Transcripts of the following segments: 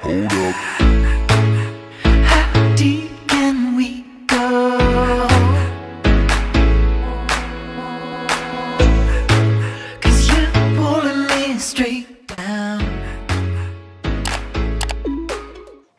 Hold up. How deep can we go? 'Cause you're pulling me straight down.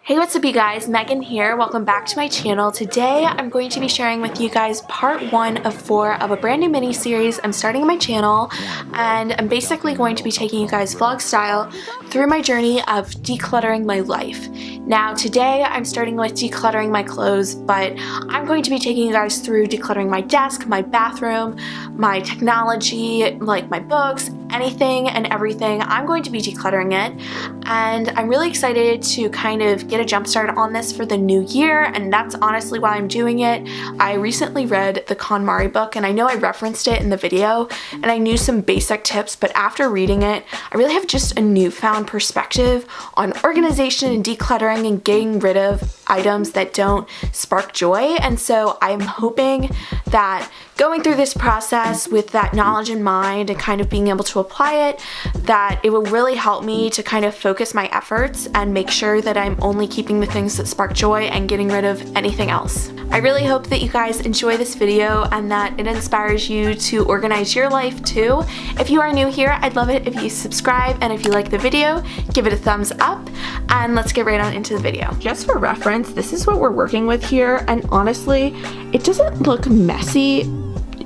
Hey, what's up you guys? Megan here. Welcome back to my channel. Today I'm going to be sharing with you guys part 1 of 4 of a brand new mini series I'm starting on my channel, and I'm basically going to be taking you guys vlog style through my journey of decluttering my life. Now today I'm starting with decluttering my clothes, but I'm going to be taking you guys through decluttering my desk, my bathroom, my technology, like my books, anything and everything. I'm going to be decluttering it, and I'm really excited to kind of get a jump start on this for the new year, and that's honestly why I'm doing it. I recently read the Canon Rebel book, and I know I referenced it in the video, and I knew some basic tips, but after reading it, I really have just a newfound perspective on organization and decluttering and getting rid of items that don't spark joy. And so I'm hoping that going through this process with that knowledge in mind and kind of being able to apply it, that it will really help me to kind of focus my efforts and make sure that I'm only keeping the things that spark joy and getting rid of anything else. I really hope that you guys enjoy this video and that it inspires you to organize your life too. If you are new here, I'd love it if you subscribe, and if you like the video, give it a thumbs up, and let's get right on into the video. Just for reference, this is what we're working with here, and honestly, it doesn't look messy.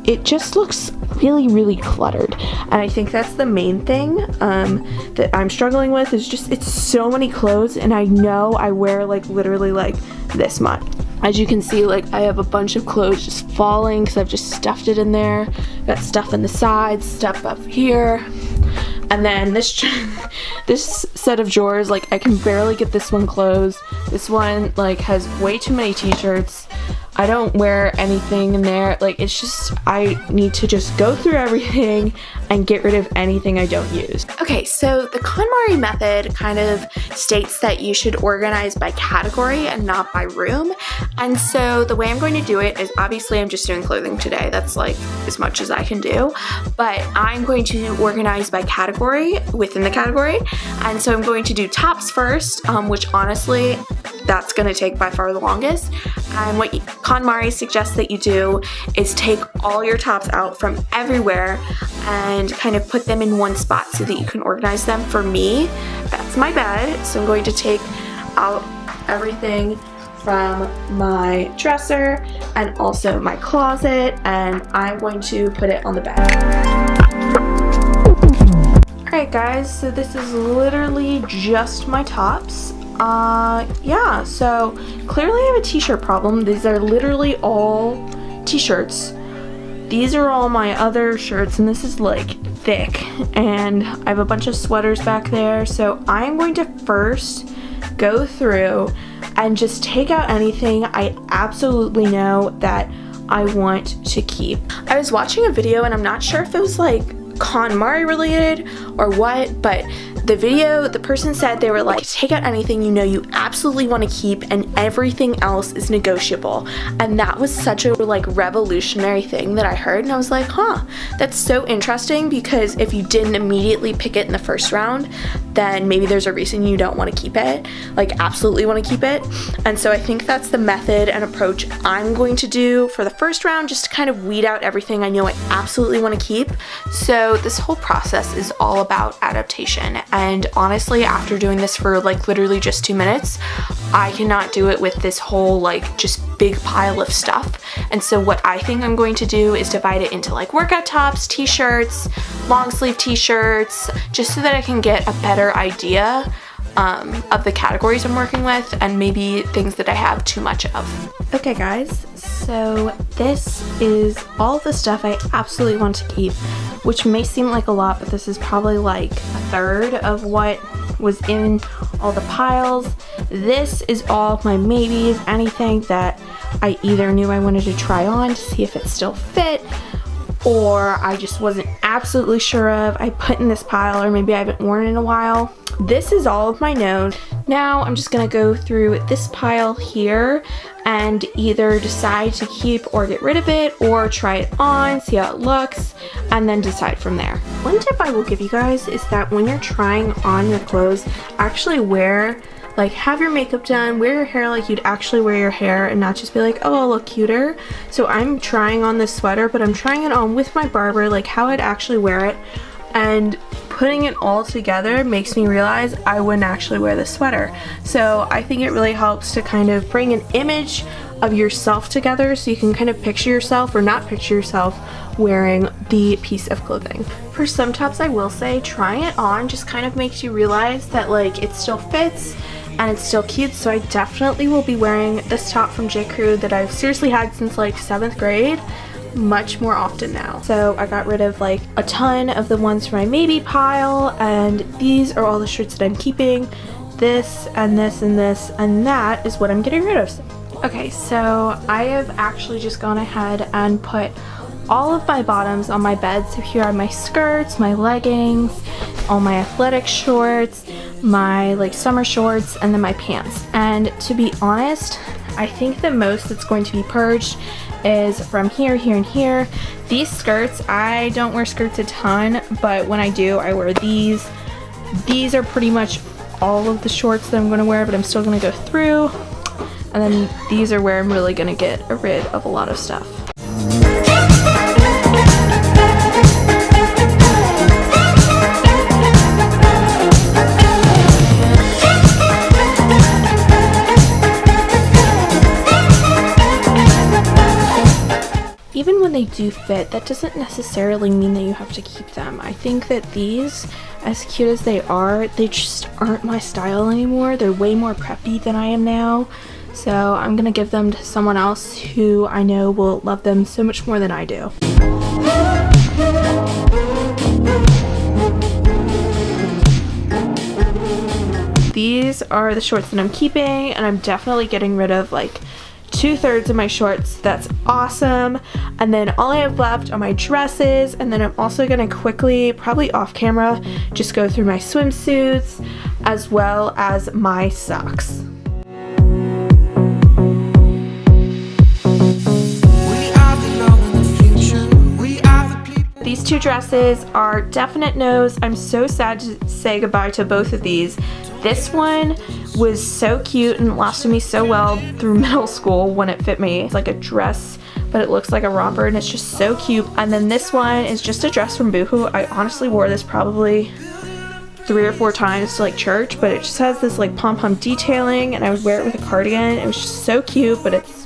It just looks really cluttered, and I think that's the main thing that I'm struggling with, is just it's so many clothes, and I know I wear like literally like this much. As you can see, like I have a bunch of clothes just falling because I've just stuffed it in there. Got stuff in the sides, stuff up here, and then this set of drawers, like I can barely get this one closed. This one like has way too many t-shirts. I don't wear anything in there. Like it's just, I need to just go through everything and get rid of anything I don't use. Okay, so the KonMari method kind of states that you should organize by category and not by room. And so the way I'm going to do it is, obviously I'm just doing clothing today. That's like as much as I can do. But I'm going to organize by category within the category. And so I'm going to do tops first, which honestly, that's going to take by far the longest. And what KonMari suggests that you do is take all your tops out from everywhere and kind of put them in one spot so that you can organize them. For me, that's my bed. So I'm going to take out everything from my dresser and also my closet, and I'm going to put it on the bed. Alright guys, so this is literally just my tops. Yeah, so clearly I have a t-shirt problem. These are literally all t-shirts. These are all my other shirts, and this is like thick, and I have a bunch of sweaters back there. So I'm going to first go through and just take out anything I absolutely know that I want to keep. I was watching a video, and I'm not sure if it was like KonMari related or what, but the person said they were like, take out anything you know you absolutely want to keep and everything else is negotiable. And that was such a like revolutionary thing that I heard, and I was like, huh, that's so interesting, because if you didn't immediately pick it in the first round, then maybe there's a reason you don't want to keep it, like absolutely want to keep it. And so I think that's the method and approach I'm going to do for the first round, just to kind of weed out everything I know I absolutely want to keep. So this whole process is all about adaptation. And honestly, after doing this for like literally just 2 minutes, I cannot do it with this whole like just big pile of stuff. And so what I think I'm going to do is divide it into like workout tops, t-shirts, long sleeve t-shirts, just so that I can get a better idea of the categories I'm working with, and maybe things that I have too much of. Okay guys, so this is all the stuff I absolutely want to keep, which may seem like a lot, but this is probably like a third of what was in all the piles. This is all my maybes, anything that I either knew I wanted to try on to see if it still fit, or I just wasn't absolutely sure of, I put in this pile, or maybe I haven't worn it in a while. This is all of my knowns. Now I'm just gonna go through this pile here and either decide to keep or get rid of it, or try it on, see how it looks, and then decide from there. One tip I will give you guys is that when you're trying on your clothes, actually wear like have your makeup done, wear your hair like you'd actually wear your hair, and not just be like, oh, I'll look cuter. So I'm trying on this sweater, but I'm trying it on with my barber, like how I'd actually wear it, and putting it all together makes me realize I wouldn't actually wear this sweater. So I think it really helps to kind of bring an image of yourself together so you can kind of picture yourself or not picture yourself wearing the piece of clothing. For some tops, I will say trying it on just kind of makes you realize that like it still fits and it's still cute. So I definitely will be wearing this top from J. Crew that I've seriously had since like 7th grade much more often now. So I got rid of like a ton of the ones from my maybe pile, and these are all the shirts that I'm keeping. This and this and this and that is what I'm getting rid of. Okay, so I have actually just gone ahead and put all of my bottoms on my bed. So here are my skirts, my leggings, all my athletic shorts, my like summer shorts, and then my pants. And to be honest, I think the most that's going to be purged is from here, here, and here. These skirts, I don't wear skirts a ton, but when I do, I wear these. These are pretty much all of the shorts that I'm going to wear, but I'm still going to go through. And then these are where I'm really going to get rid of a lot of stuff. Even when they do fit, that doesn't necessarily mean that you have to keep them. I think that these, as cute as they just aren't my style anymore. They're way more preppy than I am now. So I'm gonna give them to someone else who I know will love them so much more than I do. These are the shorts that I'm keeping, and I'm definitely getting rid of like 2/3 of my shorts. That's awesome. And then all I have left are my dresses, and then I'm also gonna quickly, probably off camera, just go through my swimsuits as well as my socks. These two dresses are definite no's. I'm so sad to say goodbye to both of these. This one was so cute and lasted me so well through middle school when it fit me. It's like a dress, but it looks like a romper, and it's just so cute. And then this one is just a dress from Boohoo. I honestly wore this probably 3 or 4 times to like church, but it just has this like pom-pom detailing, and I would wear it with a cardigan. It was just so cute, but it's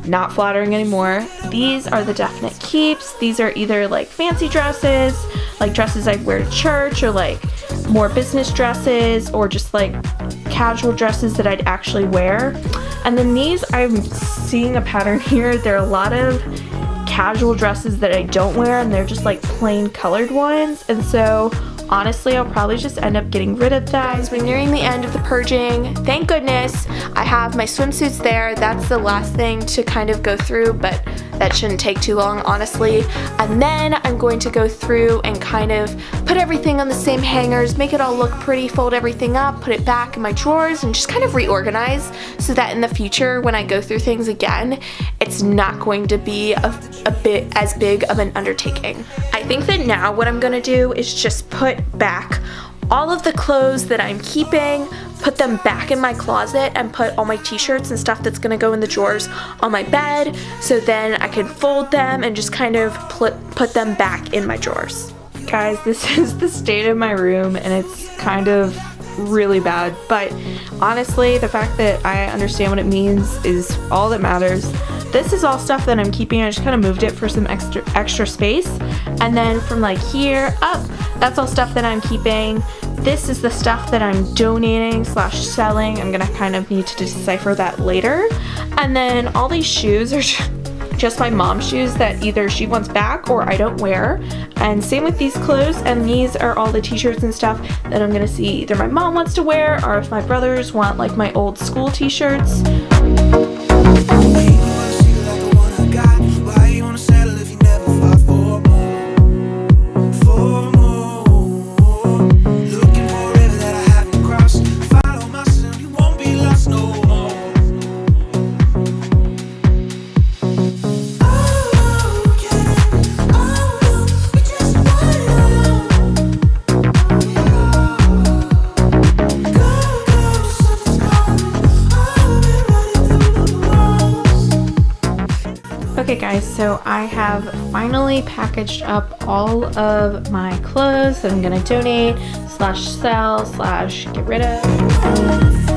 not flattering anymore. These are the definite keeps. These are either like fancy dresses, like dresses I'd wear to church, or like more business dresses, or just like casual dresses that I'd actually wear. And then these, I'm seeing a pattern here. There are a lot of casual dresses that I don't wear, and they're just like plain colored ones. And so honestly, I'll probably just end up getting rid of that. As we're nearing the end of the purging, thank goodness I have my swimsuits there. That's the last thing to kind of go through, but that shouldn't take too long, honestly. And then I'm going to go through and kind of put everything on the same hangers, make it all look pretty, fold everything up, put it back in my drawers, and just kind of reorganize so that in the future when I go through things again, it's not going to be a bit as big of an undertaking. I think that now what I'm gonna do is just put back all of the clothes that I'm keeping, put them back in my closet, and put all my t-shirts and stuff that's gonna go in the drawers on my bed, so then I can fold them and just kind of put them back in my drawers. Guys, this is the state of my room, and it's kind of really bad, but honestly, the fact that I understand what it means is all that matters. This is all stuff that I'm keeping. I just kind of moved it for some extra space. And then from like here up, that's all stuff that I'm keeping. This is the stuff that I'm donating / selling. I'm gonna kind of need to decipher that later. And then all these shoes are just my mom's shoes that either she wants back or I don't wear. And same with these clothes, and these are all the t-shirts and stuff that I'm gonna see either my mom wants to wear, or if my brothers want like my old school t-shirts. guys, so I have finally packaged up all of my clothes that I'm gonna donate slash sell slash get rid of.